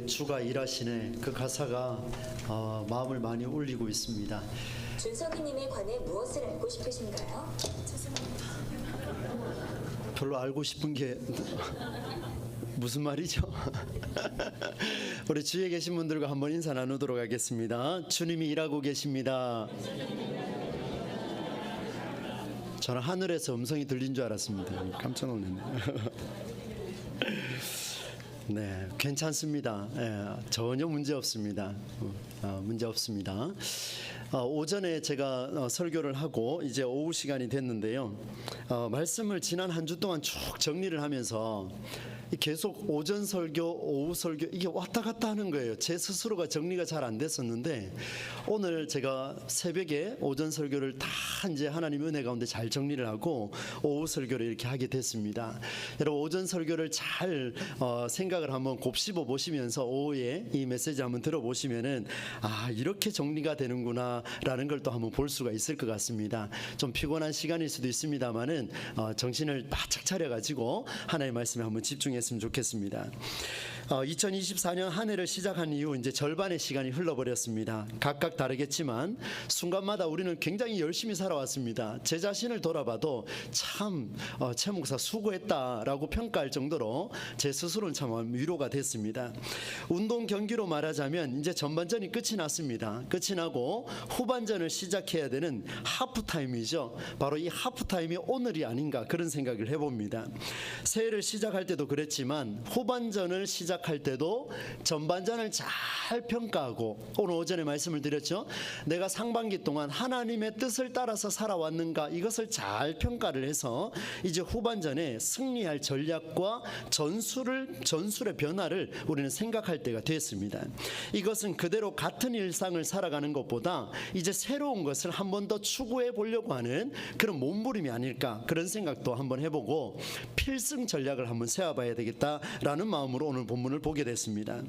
주가 일하시네, 그 가사가 마음을 많이 울리고 있습니다. 준석이님에 관해 무엇을 알고 싶으신가요? 별로 알고 싶은 게 무슨 말이죠? 우리 주위에 계신 분들과 한번 인사 나누도록 하겠습니다. 주님이 일하고 계십니다. 저는 하늘에서 음성이 들린 줄 알았습니다. 깜짝 놀랐네요. 네, 괜찮습니다. 전혀 문제 없습니다. 문제 없습니다. 오전에 제가 설교를 하고 이제 오후 시간이 됐는데요. 말씀을 지난 한 주 동안 쭉 정리를 하면서 계속 오전 설교, 오후 설교 이게 왔다 갔다 하는 거예요. 제 스스로가 정리가 잘 안 됐었는데 오늘 제가 새벽에 오전 설교를 다 이제 하나님 은혜 가운데 잘 정리를 하고 오후 설교를 이렇게 하게 됐습니다. 여러분 오전 설교를 잘 생각을 한번 곱씹어 보시면서 오후에 이 메시지 한번 들어보시면은 이렇게 정리가 되는구나 라는 걸 또 한번 볼 수가 있을 것 같습니다. 좀 피곤한 시간일 수도 있습니다만은 정신을 바짝 차려가지고 하나님의 말씀에 한번 집중했으면 좋겠습니다. 2024년 한 해를 시작한 이후 이제 절반의 시간이 흘러버렸습니다. 각각 다르겠지만 순간마다 우리는 굉장히 열심히 살아왔습니다. 제 자신을 돌아봐도 참 최 목사 수고했다라고 평가할 정도로 제 스스로는 참 위로가 됐습니다. 운동 경기로 말하자면 이제 전반전이 끝이 났습니다. 끝이 나고 후반전을 시작해야 되는 하프타임이죠. 바로 이 하프타임이 오늘이 아닌가 그런 생각을 해봅니다. 새해를 시작할 때도 그랬지만 후반전을 시작할 때도 전반전을 잘 평가하고 오늘 오전에 말씀을 드렸죠. 내가 상반기 동안 하나님의 뜻을 따라서 살아왔는가 이것을 잘 평가를 해서 이제 후반전에 승리할 전략과 전술의 변화를 우리는 생각할 때가 됐습니다. 이것은 그대로 같은 일상을 살아가는 것보다 이제 새로운 것을 한 번 더 추구해 보려고 하는 그런 몸부림이 아닐까 그런 생각도 한번 해보고 필승 전략을 한번 세워봐야 되겠다라는 마음으로 오늘 본문을 보게 됐습니다.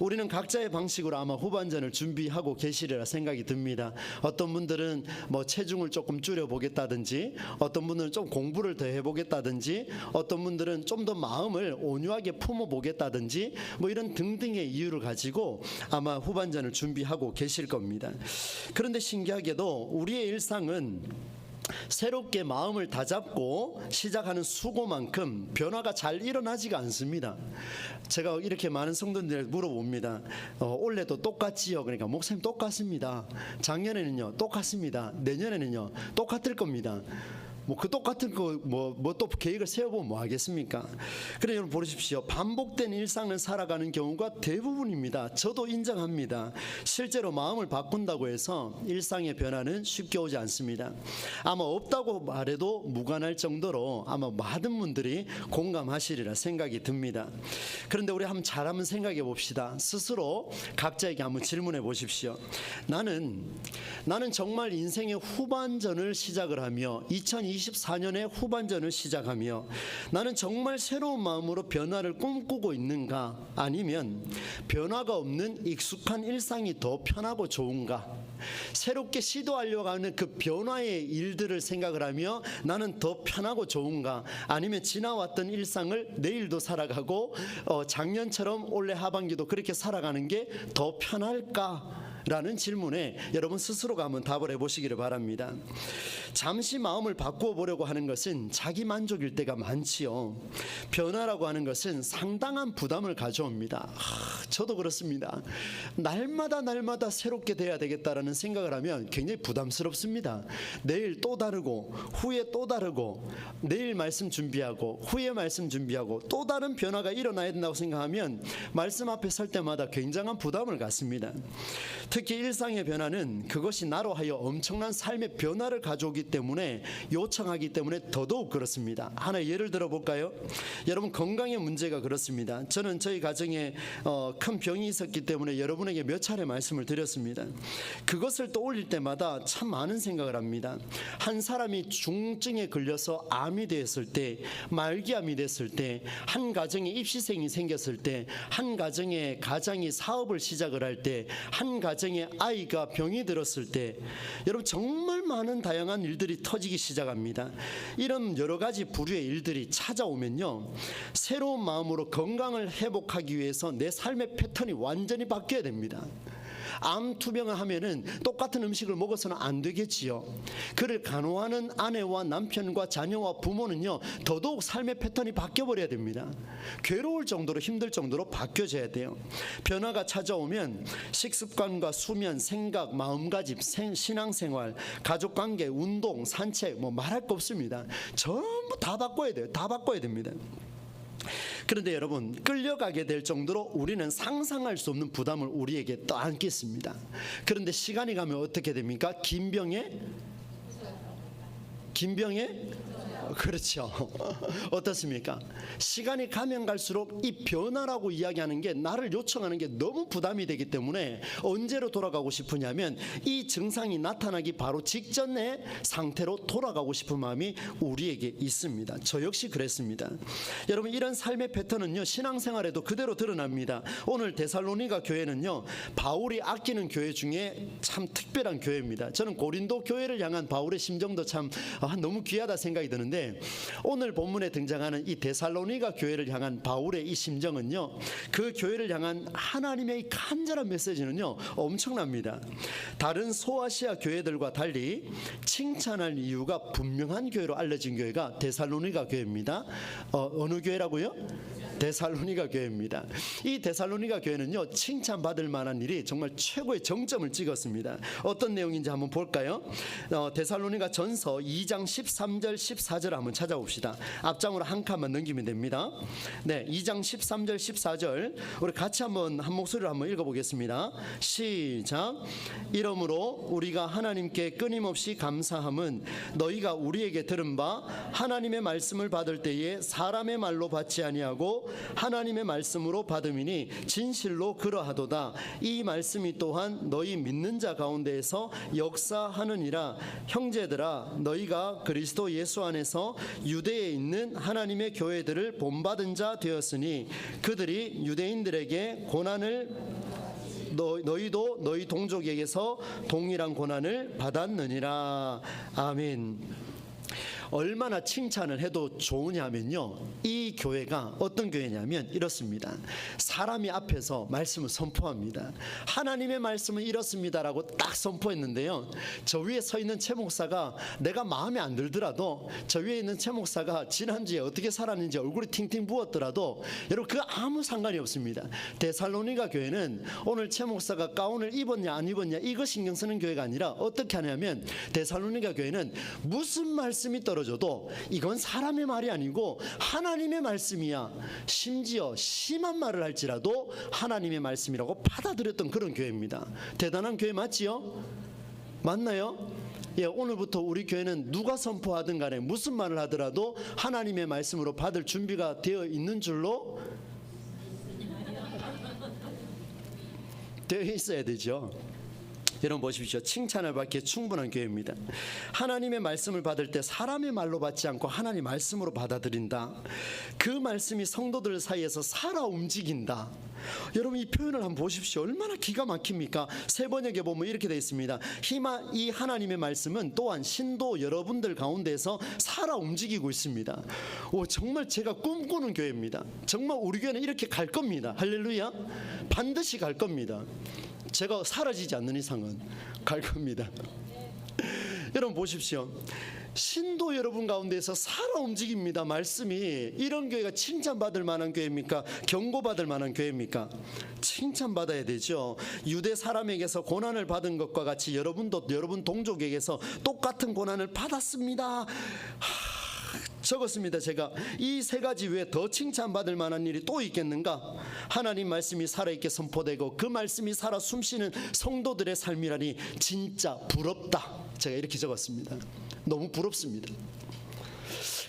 우리는 각자의 방식으로 아마 후반전을 준비하고 계시리라 생각이 듭니다. 어떤 분들은 뭐 체중을 조금 줄여보겠다든지 어떤 분들은 좀 공부를 더 해보겠다든지 어떤 분들은 좀 더 마음을 온유하게 품어보겠다든지 뭐 이런 등등의 이유를 가지고 아마 후반전을 준비하고 계실 겁니다. 그런데 신기하게도 우리의 일상은 새롭게 마음을 다잡고 시작하는 수고만큼 변화가 잘 일어나지가 않습니다. 제가 이렇게 많은 성도들에게 물어봅니다. 올해도 똑같지요? 그러니까 목사님 똑같습니다. 작년에는요 똑같습니다. 내년에는요 똑같을 겁니다. 그 똑같은 거 또 계획을 세워보면 뭐 하겠습니까? 그래 여러분 보십시오. 반복된 일상을 살아가는 경우가 대부분입니다. 저도 인정합니다. 실제로 마음을 바꾼다고 해서 일상의 변화는 쉽게 오지 않습니다. 아마 없다고 말해도 무관할 정도로 아마 많은 분들이 공감하시리라 생각이 듭니다. 그런데 우리 잘한번 생각해 봅시다. 스스로 각자에게 한번 질문해 보십시오. 나는 정말 인생의 후반전을 시작을 하며 2024년의 후반전을 시작하며 나는 정말 새로운 마음으로 변화를 꿈꾸고 있는가? 아니면 변화가 없는 익숙한 일상이 더 편하고 좋은가? 새롭게 시도하려고 하는 그 변화의 일들을 생각을 하며 나는 더 편하고 좋은가? 아니면 지나왔던 일상을 내일도 살아가고 작년처럼 올해 하반기도 그렇게 살아가는 게 더 편할까? 라는 질문에 여러분 스스로가 한번 답을 해보시기를 바랍니다. 잠시 마음을 바꾸어 보려고 하는 것은 자기 만족일 때가 많지요. 변화라고 하는 것은 상당한 부담을 가져옵니다. 저도 그렇습니다. 날마다 새롭게 돼야 되겠다라는 생각을 하면 굉장히 부담스럽습니다. 내일 또 다르고 후에 또 다르고 내일 말씀 준비하고 후에 말씀 준비하고 또 다른 변화가 일어나야 된다고 생각하면 말씀 앞에 설 때마다 굉장한 부담을 갖습니다. 특히 일상의 변화는 그것이 나로 하여 엄청난 삶의 변화를 가져오기 때문에 요청하기 때문에 더더욱 그렇습니다. 하나 예를 들어볼까요? 여러분 건강의 문제가 그렇습니다. 저는 저희 가정에 큰 병이 있었기 때문에 여러분에게 몇 차례 말씀을 드렸습니다. 그것을 떠올릴 때마다 참 많은 생각을 합니다. 한 사람이 중증에 걸려서 암이 되었을 때, 말기암이 됐을 때, 한 가정에 입시생이 생겼을 때, 한 가정이 사업을 시작을 할 때, 한 가정이 가정에 아이가 병이 들었을 때 여러분 정말 많은 다양한 일들이 터지기 시작합니다. 이런 여러 가지 부류의 일들이 찾아오면요, 새로운 마음으로 건강을 회복하기 위해서 내 삶의 패턴이 완전히 바뀌어야 됩니다. 암 투병을 하면은 똑같은 음식을 먹어서는 안 되겠지요. 그를 간호하는 아내와 남편과 자녀와 부모는요, 더더욱 삶의 패턴이 바뀌어버려야 됩니다. 괴로울 정도로, 힘들 정도로 바뀌어져야 돼요. 변화가 찾아오면 식습관과 수면, 생각, 마음가짐, 신앙생활, 가족관계, 운동, 산책, 뭐 말할 거 없습니다. 전부 다 바꿔야 돼요. 다 바꿔야 됩니다. 그런데 여러분, 끌려가게 될 정도로 우리는 상상할 수 없는 부담을 우리에게 떠안겠습니다. 그런데 시간이 가면 어떻게 됩니까? 긴병에 그렇죠. 어떻습니까? 시간이 가면 갈수록 이 변화라고 이야기하는 게, 나를 요청하는 게 너무 부담이 되기 때문에 언제로 돌아가고 싶으냐면 이 증상이 나타나기 바로 직전의 상태로 돌아가고 싶은 마음이 우리에게 있습니다. 저 역시 그랬습니다. 여러분, 이런 삶의 패턴은요, 신앙생활에도 그대로 드러납니다. 오늘 데살로니가 교회는요, 바울이 아끼는 교회 중에 참 특별한 교회입니다. 저는 고린도 교회를 향한 바울의 심정도 참 너무 귀하다 생각이 드는데, 오늘 본문에 등장하는 이 데살로니가 교회를 향한 바울의 이 심정은요, 그 교회를 향한 하나님의 간절한 메시지는요, 엄청납니다. 다른 소아시아 교회들과 달리 칭찬할 이유가 분명한 교회로 알려진 교회가 데살로니가 교회입니다. 어느 교회라고요? 데살로니가 교회입니다. 이 데살로니가 교회는요, 칭찬받을 만한 일이 정말 최고의 정점을 찍었습니다. 어떤 내용인지 한번 볼까요? 데살로니가 전서 2장 13절 14절 한번 찾아봅시다. 앞장으로 한 칸만 넘기면 됩니다. 네, 2장 13절 14절 우리 같이 한번 한 목소리로 한번 읽어보겠습니다. 시작. 이러므로 우리가 하나님께 끊임없이 감사함은 너희가 우리에게 들은 바 하나님의 말씀을 받을 때에 사람의 말로 받지 아니하고 하나님의 말씀으로 받음이니 진실로 그러하도다. 이 말씀이 또한 너희 믿는 자 가운데에서 역사하느니라. 형제들아, 너희가 그리스도 예수 안에서 유대에 있는 하나님의 교회들을 본받은 자 되었으니 그들이 유대인들에게 고난을 너희도 너희 동족에게서 동일한 고난을 받았느니라. 아멘. 얼마나 칭찬을 해도 좋으냐면요, 이 교회가 어떤 교회냐면 이렇습니다. 사람이 앞에서 말씀을 선포합니다. 하나님의 말씀은 이렇습니다라고 딱 선포했는데요, 저 위에 서 있는 최 목사가 내가 마음에 안 들더라도, 저 위에 있는 최 목사가 지난주에 어떻게 살았는지 얼굴이 팅팅 부었더라도 여러분, 그 아무 상관이 없습니다. 데살로니가 교회는 오늘 최 목사가 가운을 입었냐 안 입었냐 이거 신경 쓰는 교회가 아니라 어떻게 하냐면, 데살로니가 교회는 무슨 말씀이 떨어져도 이건 사람의 말이 아니고 하나님의 말씀이야, 심지어 심한 말을 할지라도 하나님의 말씀이라고 받아들였던 그런 교회입니다. 대단한 교회 맞지요? 맞나요? 예, 오늘부터 우리 교회는 누가 선포하든 간에 무슨 말을 하더라도 하나님의 말씀으로 받을 준비가 되어 있는 줄로 되어 있어야 되죠. 여러분 보십시오. 칭찬을 받기에 충분한 교회입니다. 하나님의 말씀을 받을 때 사람의 말로 받지 않고 하나님 말씀으로 받아들인다. 그 말씀이 성도들 사이에서 살아 움직인다. 여러분, 이 표현을 한번 보십시오. 얼마나 기가 막힙니까? 새 번역에 보면 이렇게 되어 있습니다. 이 하나님의 말씀은 또한 신도 여러분들 가운데서 살아 움직이고 있습니다. 정말 제가 꿈꾸는 교회입니다. 정말 우리 교회는 이렇게 갈 겁니다. 할렐루야. 반드시 갈 겁니다. 제가 사라지지 않는 이상은 갈 겁니다. 여러분 보십시오. 신도 여러분 가운데서 살아 움직입니다. 말씀이. 이런 교회가 칭찬받을 만한 교회입니까? 경고받을 만한 교회입니까? 칭찬받아야 되죠. 유대 사람에게서 고난을 받은 것과 같이 여러분도 여러분 동족에게서 똑같은 고난을 받았습니다. 적었습니다. 제가 이 세 가지 외에 더 칭찬받을 만한 일이 또 있겠는가? 하나님 말씀이 살아있게 선포되고 그 말씀이 살아 숨쉬는 성도들의 삶이라니 진짜 부럽다. 제가 이렇게 적었습니다. 너무 부럽습니다.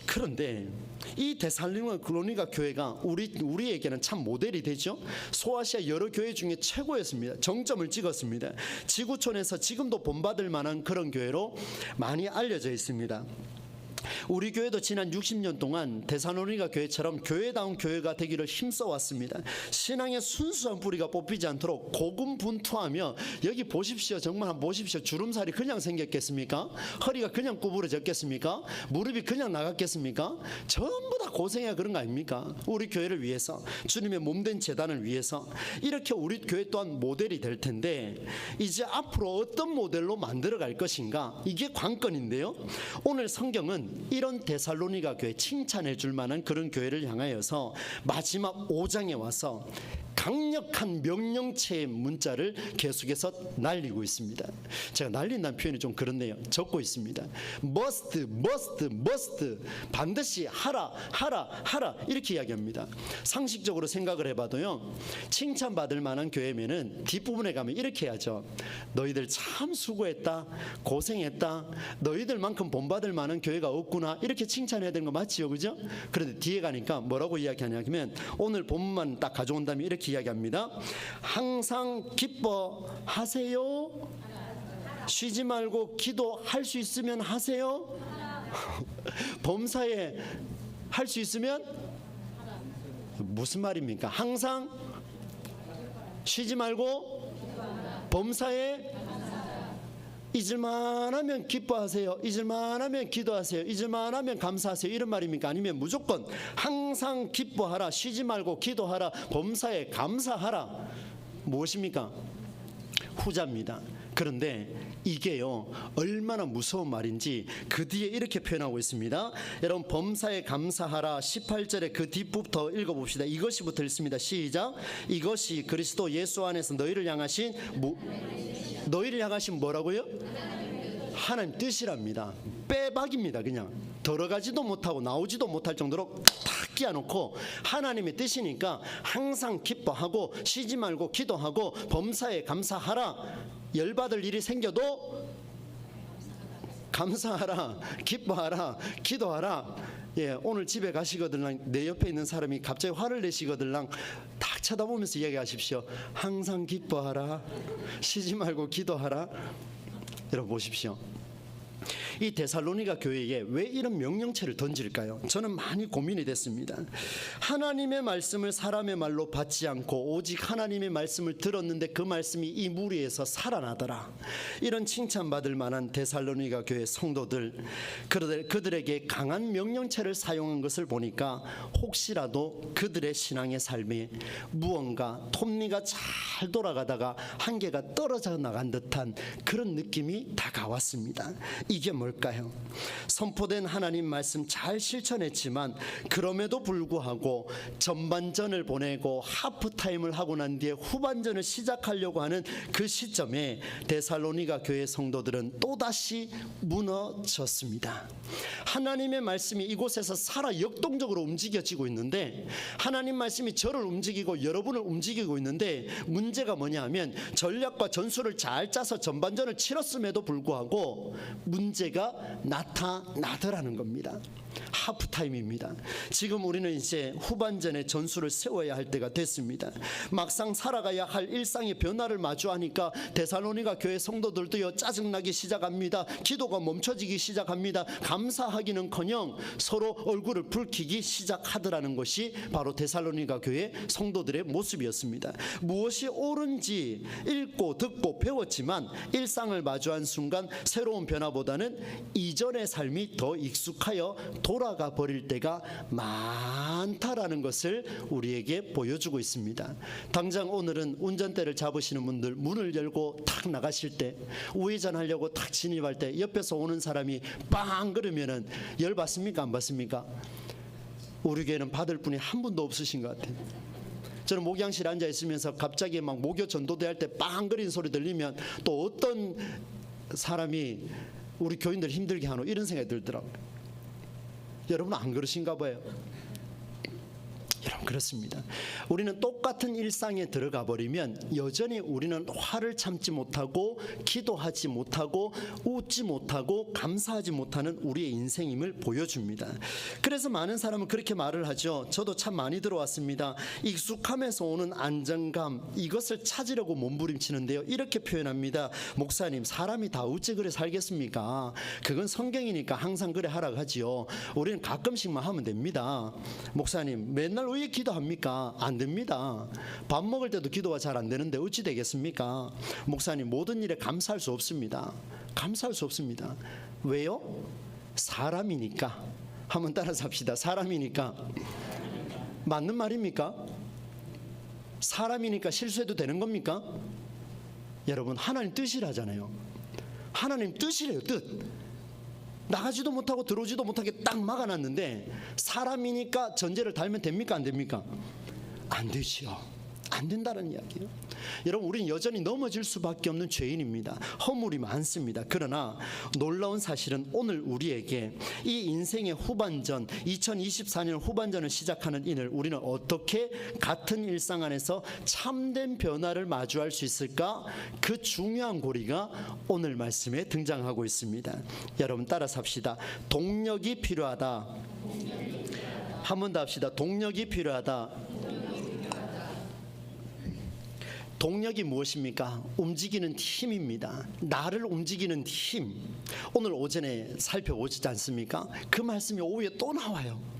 그런데 이 데살로니가 교회가 우리에게는 참 모델이 되죠. 소아시아 여러 교회 중에 최고였습니다. 정점을 찍었습니다. 지구촌에서 지금도 본받을 만한 그런 교회로 많이 알려져 있습니다. 우리 교회도 지난 60년 동안 데살로니가 교회처럼 교회다운 교회가 되기를 힘써왔습니다. 신앙의 순수한 뿌리가 뽑히지 않도록 고군분투하며, 여기 보십시오. 정말 한번 보십시오. 주름살이 그냥 생겼겠습니까? 허리가 그냥 구부러졌겠습니까? 무릎이 그냥 나갔겠습니까? 전부 다 고생해야 그런 거 아닙니까? 우리 교회를 위해서, 주님의 몸된 제단을 위해서. 이렇게 우리 교회 또한 모델이 될 텐데, 이제 앞으로 어떤 모델로 만들어 갈 것인가, 이게 관건인데요. 오늘 성경은 이런 데살로니가 교회, 칭찬해 줄 만한 그런 교회를 향하여서 마지막 5장에 와서 강력한 명령체의 문자를 계속해서 날리고 있습니다. 제가 날린다는 표현이 좀 그렇네요. 적고 있습니다. must, must, must, 반드시 하라, 하라, 하라, 이렇게 이야기합니다. 상식적으로 생각을 해봐도요, 칭찬받을 만한 교회면은 뒷부분에 가면 이렇게 해야죠. 너희들 참 수고했다, 고생했다, 너희들만큼 본받을 만한 교회가 없구나, 이렇게 칭찬해야 되는 거 맞지요, 그죠? 그런데 뒤에 가니까 뭐라고 이야기하냐면, 오늘 본문만 딱 가져온다면 이렇게 이야기합니다. 항상 기뻐하세요. 쉬지 말고 기도할 수 있으면 하세요. 범사에 할 수 있으면 무슨 말입니까? 항상 쉬지 말고 범사에 잊을만 하면 기뻐하세요. 잊을만 하면 기도하세요. 잊을만 하면 감사하세요. 이런 말입니까? 아니면 무조건 항상 기뻐하라, 쉬지 말고 기도하라, 범사에 감사하라, 무엇입니까? 후자입니다. 그런데 이게요, 얼마나 무서운 말인지 그 뒤에 이렇게 표현하고 있습니다. 여러분, 범사에 감사하라 18절에 그 뒷부터 읽어봅시다. 이것이부터 읽습니다. 시작. 이것이 그리스도 예수 안에서 너희를 향하신 너희를 향하신 뭐라고요? 하나님 뜻이랍니다. 빼박입니다. 그냥 들어가지도 못하고 나오지도 못할 정도로 탁 끼워놓고 하나님의 뜻이니까 항상 기뻐하고 쉬지 말고 기도하고 범사에 감사하라. 열받을 일이 생겨도 감사하라, 기뻐하라, 기도하라. 예, 오늘 집에 가시거들랑 내 옆에 있는 사람이 갑자기 화를 내시거들랑 딱 쳐다보면서 이야기하십시오. 항상 기뻐하라, 쉬지 말고 기도하라. 여러분 보십시오. 이 데살로니가 교회에 왜 이런 명령체를 던질까요? 저는 많이 고민이 됐습니다. 하나님의 말씀을 사람의 말로 받지 않고 오직 하나님의 말씀을 들었는데 그 말씀이 이 무리에서 살아나더라. 이런 칭찬받을 만한 데살로니가 교회 성도들, 그들에게 강한 명령체를 사용한 것을 보니까 혹시라도 그들의 신앙의 삶에 무언가 톱니가 잘 돌아가다가 한계가 떨어져 나간 듯한 그런 느낌이 다가왔습니다. 이게 뭘까요? 선포된 하나님 말씀 잘 실천했지만 그럼에도 불구하고 전반전을 보내고 하프타임을 하고 난 뒤에 후반전을 시작하려고 하는 그 시점에 데살로니가 교회 성도들은 또다시 무너졌습니다. 하나님의 말씀이 이곳에서 살아 역동적으로 움직여지고 있는데, 하나님 말씀이 저를 움직이고 여러분을 움직이고 있는데, 문제가 뭐냐 하면 전략과 전술을 잘 짜서 전반전을 치렀음에도 불구하고 문제가 나타나더라는 겁니다. 하프타임입니다. 지금 우리는 이제 후반전에 전술을 세워야 할 때가 됐습니다. 막상 살아가야 할 일상의 변화를 마주하니까 데살로니가 교회 성도들도요, 짜증나기 시작합니다. 기도가 멈춰지기 시작합니다. 감사하기는커녕 서로 얼굴을 붉히기 시작하더라는 것이 바로 데살로니가 교회 성도들의 모습이었습니다. 무엇이 옳은지 읽고 듣고 배웠지만 일상을 마주한 순간 새로운 변화보다는 이전의 삶이 더 익숙하여 돌아가 버릴 때가 많다라는 것을 우리에게 보여주고 있습니다. 당장 오늘은 운전대를 잡으시는 분들, 문을 열고 탁 나가실 때, 우회전하려고 탁 진입할 때 옆에서 오는 사람이 빵 그러면은 열 받습니까, 안 받습니까? 우리 교회는 받을 분이 한 분도 없으신 것 같아요. 저는 목양실에 앉아 있으면서 갑자기 막 목요 전도대 할 때 빵 거리는 소리 들리면 또 어떤 사람이 우리 교인들 힘들게 하노, 이런 생각이 들더라고요. 여러분 안 그러신가 봐요. 여러분 그렇습니다. 우리는 똑같은 일상에 들어가 버리면 여전히 우리는 화를 참지 못하고 기도하지 못하고 웃지 못하고 감사하지 못하는 우리의 인생임을 보여줍니다. 그래서 많은 사람은 그렇게 말을 하죠. 저도 참 많이 들어왔습니다. 익숙함에서 오는 안정감, 이것을 찾으려고 몸부림치는데요. 이렇게 표현합니다. 목사님, 사람이 다 어찌 그래 살겠습니까? 그건 성경이니까 항상 그래 하라고 하지요. 우리는 가끔씩만 하면 됩니다. 목사님, 맨날 왜 기도합니까? 안 됩니다. 밥 먹을 때도 기도가 잘 안 되는데 어찌 되겠습니까? 목사님, 모든 일에 감사할 수 없습니다. 감사할 수 없습니다. 왜요? 사람이니까. 한번 따라서 합시다. 사람이니까. 맞는 말입니까? 사람이니까 실수해도 되는 겁니까? 여러분, 하나님 뜻이라잖아요. 하나님 뜻이래요. 뜻. 나가지도 못하고 들어오지도 못하게 딱 막아놨는데 사람이니까 전제를 달면 됩니까? 안 됩니까? 안 되지요. 안 된다는 이야기예요. 여러분, 우리는 여전히 넘어질 수밖에 없는 죄인입니다. 허물이 많습니다. 그러나 놀라운 사실은 오늘 우리에게 이 인생의 후반전, 2024년 후반전을 시작하는 이날 우리는 어떻게 같은 일상 안에서 참된 변화를 마주할 수 있을까? 그 중요한 고리가 오늘 말씀에 등장하고 있습니다. 여러분, 따라서 합시다. 동력이 필요하다. 한 번 더 합시다. 동력이 필요하다. 동력이 무엇입니까? 움직이는 힘입니다. 나를 움직이는 힘. 오늘 오전에 살펴보지 않습니까? 그 말씀이 오후에 또 나와요.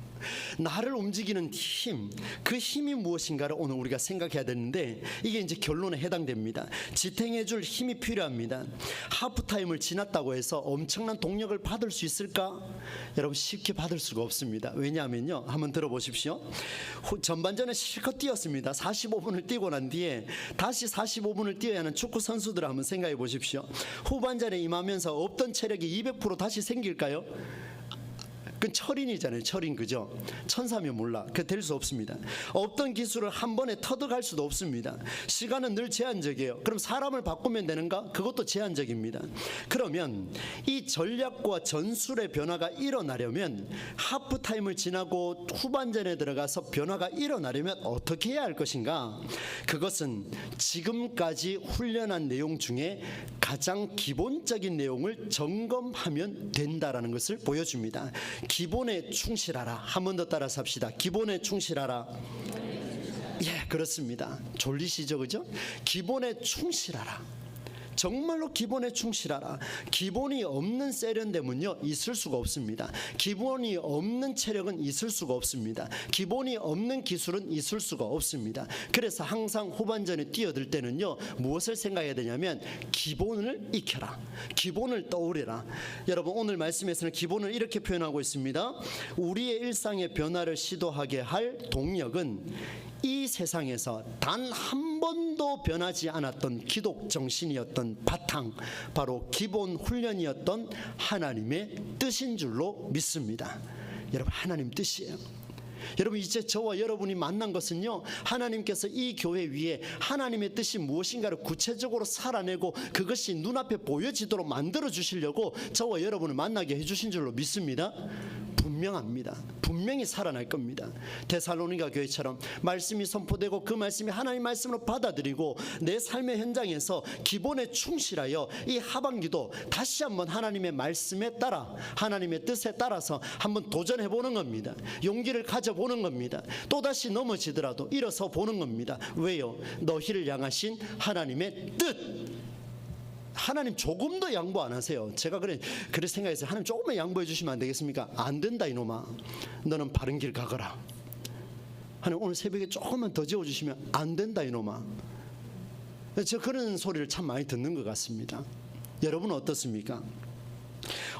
나를 움직이는 힘, 그 힘이 무엇인가를 오늘 우리가 생각해야 되는데 이게 이제 결론에 해당됩니다. 지탱해 줄 힘이 필요합니다. 하프타임을 지났다고 해서 엄청난 동력을 받을 수 있을까? 여러분, 쉽게 받을 수가 없습니다. 왜냐하면요, 한번 들어보십시오. 전반전에 실컷 뛰었습니다. 45분을 뛰고 난 뒤에 다시 45분을 뛰어야 하는 축구 선수들을 한번 생각해 보십시오. 후반전에 임하면서 없던 체력이 200% 다시 생길까요? 그건 철인이잖아요. 철인, 그죠? 천사면 몰라. 그 될 수 없습니다. 없던 기술을 한 번에 터득할 수도 없습니다. 시간은 늘 제한적이에요. 그럼 사람을 바꾸면 되는가? 그것도 제한적입니다. 그러면 이 전략과 전술의 변화가 일어나려면 하프타임을 지나고 후반전에 들어가서 변화가 일어나려면 어떻게 해야 할 것인가? 그것은 지금까지 훈련한 내용 중에 가장 기본적인 내용을 점검하면 된다라는 것을 보여줍니다. 기본에 충실하라. 한 번 더 따라서 합시다. 기본에 충실하라. 예, 그렇습니다. 졸리시죠, 그죠? 기본에 충실하라. 정말로 기본에 충실하라. 기본이 없는 세련됨은요 있을 수가 없습니다. 기본이 없는 체력은 있을 수가 없습니다. 기본이 없는 기술은 있을 수가 없습니다. 그래서 항상 후반전에 뛰어들 때는요 무엇을 생각해야 되냐면 기본을 익혀라. 기본을 떠오르라. 여러분, 오늘 말씀에서는 기본을 이렇게 표현하고 있습니다. 우리의 일상의 변화를 시도하게 할 동력은 이 세상에서 단 한 번도 변하지 않았던 기독 정신이었던 바탕, 바로 기본 훈련이었던 하나님의 뜻인 줄로 믿습니다. 여러분, 하나님 뜻이에요. 여러분, 이제 저와 여러분이 만난 것은요 하나님께서 이 교회 위에 하나님의 뜻이 무엇인가를 구체적으로 살아내고 그것이 눈앞에 보여지도록 만들어 주시려고 저와 여러분을 만나게 해주신 줄로 믿습니다. 분명합니다. 분명히 살아날 겁니다. 데살로니가 교회처럼 말씀이 선포되고 그 말씀이 하나님 말씀으로 받아들이고 내 삶의 현장에서 기본에 충실하여 이 하반기도 다시 한번 하나님의 말씀에 따라 하나님의 뜻에 따라서 한번 도전해 보는 겁니다. 용기를 가져보는 겁니다. 또다시 넘어지더라도 일어서 보는 겁니다. 왜요? 너희를 향하신 하나님의 뜻. 하나님 조금 더 양보 안 하세요. 제가 그래 생각했어요. 하나님 조금만 양보해 주시면 안 되겠습니까? 안 된다 이놈아. 너는 바른 길 가거라. 하나님 오늘 새벽에 조금만 더 재워주시면 안 된다 이놈아. 저 그런 소리를 참 많이 듣는 것 같습니다. 여러분은 어떻습니까?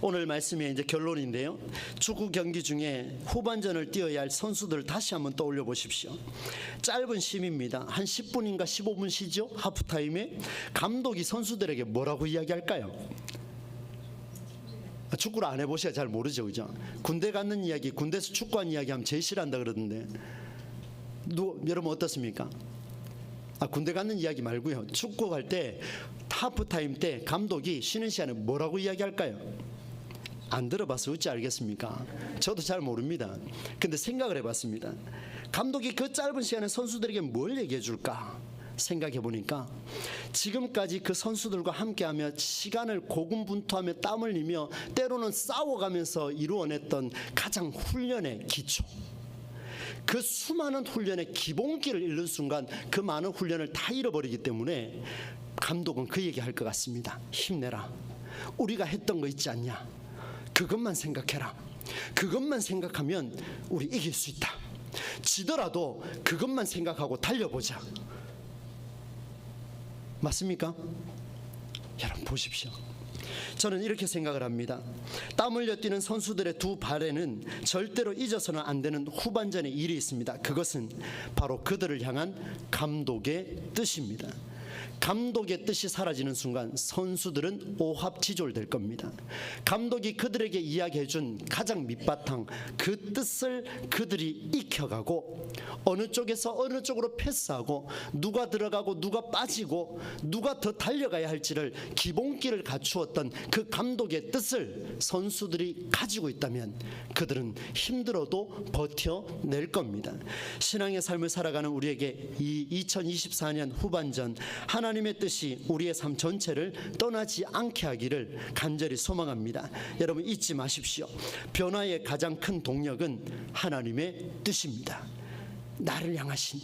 오늘 말씀의 이제 결론인데요. 축구 경기 중에 후반전을 뛰어야 할 선수들을 다시 한번 떠올려 보십시오. 짧은 쉼입니다. 한 10분인가 15분 쉬죠. 하프타임에 감독이 선수들에게 뭐라고 이야기할까요? 축구를 안 해보셔야 잘 모르죠, 그죠? 군대 갔는 이야기, 군대에서 축구한 이야기 하면 제일 싫어한다 그러던데 여러분 어떻습니까? 군대 갔는 이야기 말고요. 축구 갈 때 하프타임 때 감독이 쉬는 시간에 뭐라고 이야기할까요? 안 들어봐서 어찌 알겠습니까? 저도 잘 모릅니다. 근데 생각을 해봤습니다. 감독이 그 짧은 시간에 선수들에게 뭘 얘기해 줄까 생각해 보니까 지금까지 그 선수들과 함께하며 시간을 고군분투하며 땀을 흘리며 때로는 싸워가면서 이루어냈던 가장 훈련의 기초, 그 수많은 훈련의 기본기를 잃는 순간 그 많은 훈련을 다 잃어버리기 때문에 감독은 그 얘기할 것 같습니다. 힘내라. 우리가 했던 거 있지 않냐. 그것만 생각해라. 그것만 생각하면 우리 이길 수 있다. 지더라도 그것만 생각하고 달려보자. 맞습니까? 여러분 보십시오. 저는 이렇게 생각을 합니다. 땀 흘려 뛰는 선수들의 두 발에는 절대로 잊어서는 안 되는 후반전의 일이 있습니다. 그것은 바로 그들을 향한 감독의 뜻입니다. 감독의 뜻이 사라지는 순간 선수들은 오합지졸될 겁니다. 감독이 그들에게 이야기해준 가장 밑바탕, 그 뜻을 그들이 익혀가고 어느 쪽에서 어느 쪽으로 패스하고 누가 들어가고 누가 빠지고 누가 더 달려가야 할지를 기본기를 갖추었던 그 감독의 뜻을 선수들이 가지고 있다면 그들은 힘들어도 버텨낼 겁니다. 신앙의 삶을 살아가는 우리에게 이 2024년 후반전 하나님의 뜻이 우리의 삶 전체를 떠나지 않게 하기를 간절히 소망합니다. 여러분 잊지 마십시오. 변화의 가장 큰 동력은 하나님의 뜻입니다. 나를 향하신,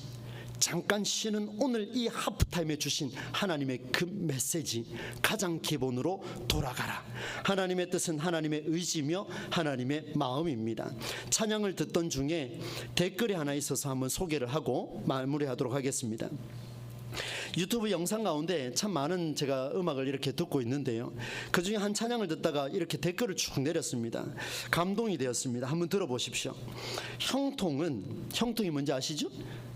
잠깐 쉬는 오늘 이 하프타임에 주신 하나님의 그 메시지, 가장 기본으로 돌아가라. 하나님의 뜻은 하나님의 의지며 하나님의 마음입니다. 찬양을 듣던 중에 댓글이 하나 있어서 한번 소개를 하고 마무리하도록 하겠습니다. 유튜브 영상 가운데 참 많은 제가 음악을 이렇게 듣고 있는데요, 그 중에 한 찬양을 듣다가 이렇게 댓글을 쭉 내렸습니다. 감동이 되었습니다. 한번 들어보십시오. 형통이 뭔지 아시죠?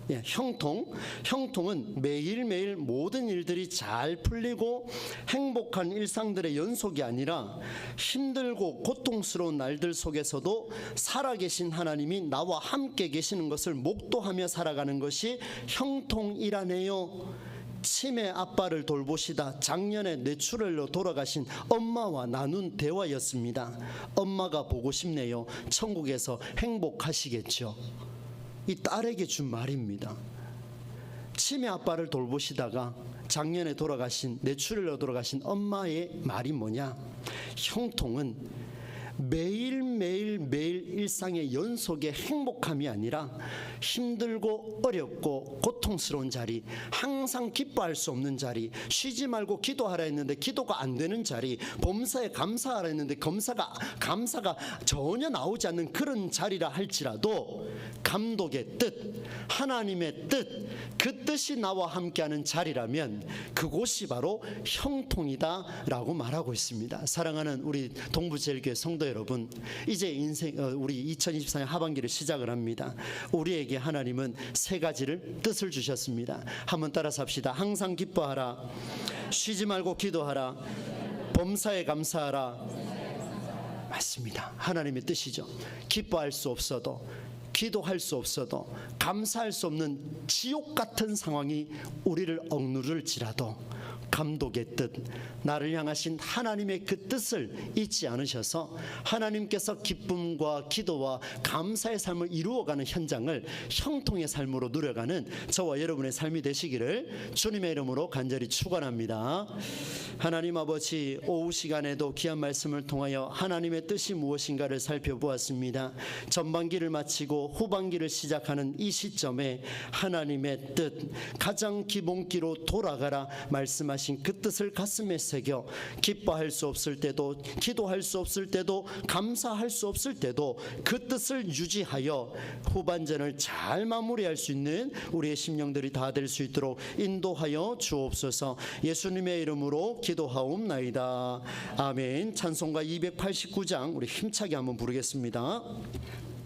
예, 형통은 매일매일 모든 일들이 잘 풀리고 행복한 일상들의 연속이 아니라 힘들고 고통스러운 날들 속에서도 살아계신 하나님이 나와 함께 계시는 것을 목도하며 살아가는 것이 형통이라네요. 치매 아빠를 돌보시다 작년에 뇌출혈로 돌아가신 엄마와 나눈 대화였습니다. 엄마가 보고 싶네요. 천국에서 행복하시겠죠. 이 딸에게 준 말입니다. 치매 아빠를 돌보시다가 작년에 돌아가신, 뇌출혈로 돌아가신 엄마의 말이 뭐냐? 형통은 매일 일상의 연속의 행복함이 아니라 힘들고 어렵고 고통스러운 자리, 항상 기뻐할 수 없는 자리, 쉬지 말고 기도하라 했는데 기도가 안 되는 자리, 범사에 감사하라 했는데 감사가 전혀 나오지 않는 그런 자리라 할지라도 감독의 뜻, 하나님의 뜻, 그 뜻이 나와 함께하는 자리라면 그곳이 바로 형통이다라고 말하고 있습니다. 사랑하는 우리 동부제일교회 성도 여러분, 이제 우리 2024년 하반기를 시작을 합니다. 우리에게 하나님은 세 가지를 뜻을 주셨습니다. 한번 따라서 합시다. 항상 기뻐하라, 쉬지 말고 기도하라, 범사에 감사하라. 맞습니다. 하나님의 뜻이죠. 기뻐할 수 없어도, 기도할 수 없어도, 감사할 수 없는 지옥 같은 상황이 우리를 억누를지라도 감독의 뜻, 나를 향하신 하나님의 그 뜻을 잊지 않으셔서 하나님께서 기쁨과 기도와 감사의 삶을 이루어가는 현장을 형통의 삶으로 누려가는 저와 여러분의 삶이 되시기를 주님의 이름으로 간절히 축원합니다. 하나님 아버지, 오후 시간에도 귀한 말씀을 통하여 하나님의 뜻이 무엇인가를 살펴보았습니다. 전반기를 마치고 후반기를 시작하는 이 시점에 하나님의 뜻, 가장 기본기로 돌아가라 말씀하신 그 뜻을 가슴에 새겨 기뻐할 수 없을 때도, 기도할 수 없을 때도, 감사할 수 없을 때도 그 뜻을 유지하여 후반전을 잘 마무리할 수 있는 우리의 심령들이 다 될 수 있도록 인도하여 주옵소서. 예수님의 이름으로 기도하옵나이다. 아멘. 찬송가 289장 우리 힘차게 한번 부르겠습니다.